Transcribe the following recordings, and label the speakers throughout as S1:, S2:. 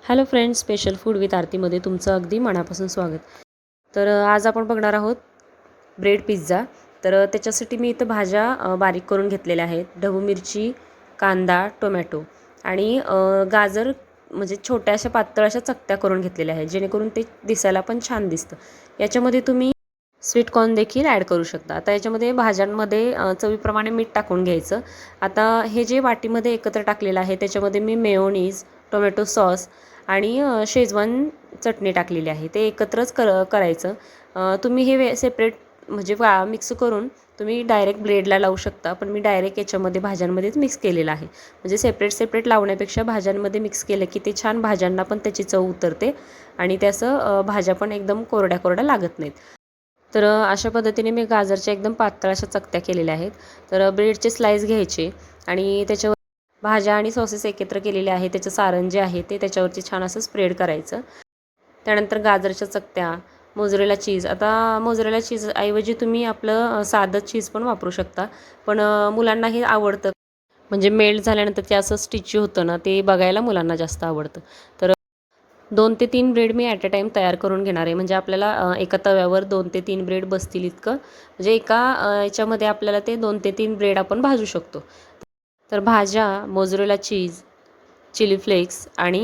S1: Hello friends, special food with आरतीमध्ये तुमचं अगदी मनापासून स्वागत. तर आज आपण बघणार आहोत ब्रेड पिझ्झा. तर त्याच्यासाठी मी इथं भाज्या बारीक करून घेतलेल्या आहेत. ढबू मिरची, कांदा, टोमॅटो आणि गाजर म्हणजे छोट्या अशा पातळ अशा चकत्या करून घेतलेल्या आहेत, जेणेकरून ते दिसायला पण छान दिसतं. याच्यामध्ये तुम्ही स्वीट कॉर्न देखील ॲड करू शकता. आता याच्यामध्ये भाज्यांमध्ये चवीप्रमाणे मीठ टाकून घ्यायचं. आता हे जे वाटीमध्ये एकत्र टाकलेलं आहे त्याच्यामध्ये मी मेयोनीज, टोमॅटो सॉस आणि शेजवान चटणी टाकलेली आहे. ते एकत्रच करायचं. तुम्ही हे सेपरेट म्हणजे मिक्स करून तुम्ही डायरेक्ट ब्रेडला लावू शकता, पण मी डायरेक्ट याच्यामध्ये भाज्यांमध्येच मिक्स केलेलं आहे. म्हणजे सेपरेट लावण्यापेक्षा भाज्यांमध्ये मिक्स केलं की ते छान भाज्यांना पण त्याची चव उतरते आणि त्याचं भाज्या पण एकदम कोरड्या लागत नाहीत. तर अशा पद्धतीने मी गाजरच्या एकदम पातळ अशा चकत्या केलेल्या आहेत. तर ब्रेडचे स्लाईस घ्यायचे आणि त्याच्यावर भाज्या आणि सॉसेस एकत्र केलेले आहे, त्याचं सारण जे आहे ते त्याच्यावरती छान असं स्प्रेड करायचं. त्यानंतर गाजरच्या चकत्या, मोझरेला चीज. आता मोझरेला चीज ऐवजी तुम्ही आपलं साधं चीज पण वापरू शकता, पण मुलांना हे आवडतं. म्हणजे मेल्ट झाल्यानंतर ते असं स्टिची होतं ना, ते बघायला मुलांना जास्त आवडतं. तर 2 ते 3 bread me at a time तयार करून घेणार आहे. म्हणजे आपल्याला एका तव्यावर 2 ते 3 ब्रेड बसतील इतकं. म्हणजे एका याच्यामध्ये आपल्याला ते 2 ते 3 ब्रेड आपण भाजू शकतो. तर भाज्या, मोझरेला चीज, चिली फ्लेक्स आणि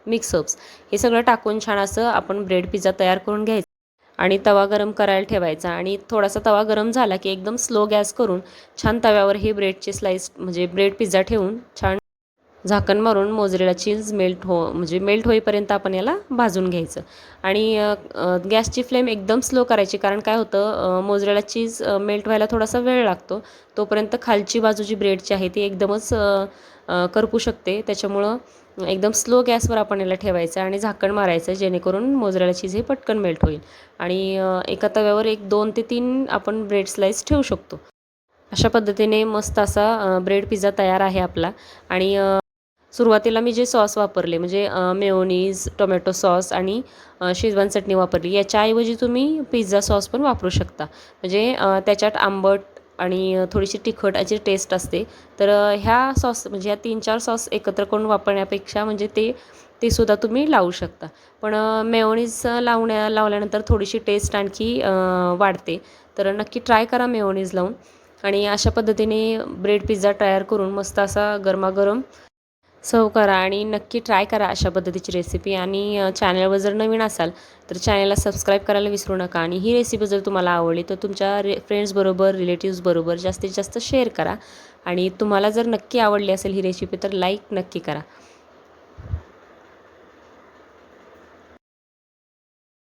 S1: मिक्स हर्ब्स हे सगळं टाकून छान असं आपण ब्रेड पिझ्झा तयार करून घ्यायचा आणि तवा गरम करायला ठेवायचा आणि थोडासा तवा गरम झाला की एकदम स्लो गॅस करून छान तव्यावर हे ब्रेडचे स्लाईस म्हणजे ब्रेड पिझ्झा ठेवून छान झाकण मारून मोझरेला चीज म्हणजे मेल्ट होईपर्यंत आपण याला भाजून घ्यायचं. आणि गॅसची फ्लेम एकदम स्लो करायची, कारण काय होतं मोझरेला चीज मेल्ट व्हायला थोडासा वेळ लागतो. तोपर्यंत खालची बाजू जी ब्रेडची आहे ती एकदमच करपू शकते. त्याच्यामुळं एकदम स्लो गॅसवर आपण याला ठेवायचं आणि झाकण मारायचं, जेणेकरून मोझरेला चीज हे पटकन मेल्ट होईल. आणि एका तव्यावर 2 ते 3 आपण ब्रेड स्लाईस ठेवू शकतो. अशा पद्धतीने मस्त असा ब्रेड पिझ्झा तयार आहे आपला. आणि सुरुवातीला मी जे सॉस वापरले म्हणजे मेयोनीज, टोमॅटो सॉस आणि शेजवान चटणी वापरली. याच्याऐवजी तुम्ही पिझ्झा सॉस पण वापरू शकता. म्हणजे त्याच्यात आंबट आणि थोडीशी तिखट अशी टेस्ट असते. तर ह्या सॉस म्हणजे ह्या 3-4 सॉस एकत्र करून वापरण्यापेक्षा म्हणजे ते सुद्धा तुम्ही लावू शकता. पण मेयोनीज लावल्यानंतर थोडीशी टेस्ट आणखी वाढते. तर नक्की ट्राय करा मेयोनीज लावून. आणि अशा पद्धतीने ब्रेड पिझ्झा तयार करून मस्त असा गरमागरम सर्व करा आणि नक्की ट्राय करा अशा पद्धतीची रेसिपी. आणि चॅनलवर जर नवीन असाल तर चॅनलला सबस्क्राईब करायला विसरू नका. आणि ही रेसिपी जर तुम्हाला आवडली तर तुमच्या फ्रेंड्सबरोबर, रिलेटिव्सबरोबर जास्तीत जास्त शेअर करा. आणि तुम्हाला जर नक्की आवडली असेल ही रेसिपी तर लाईक नक्की करा.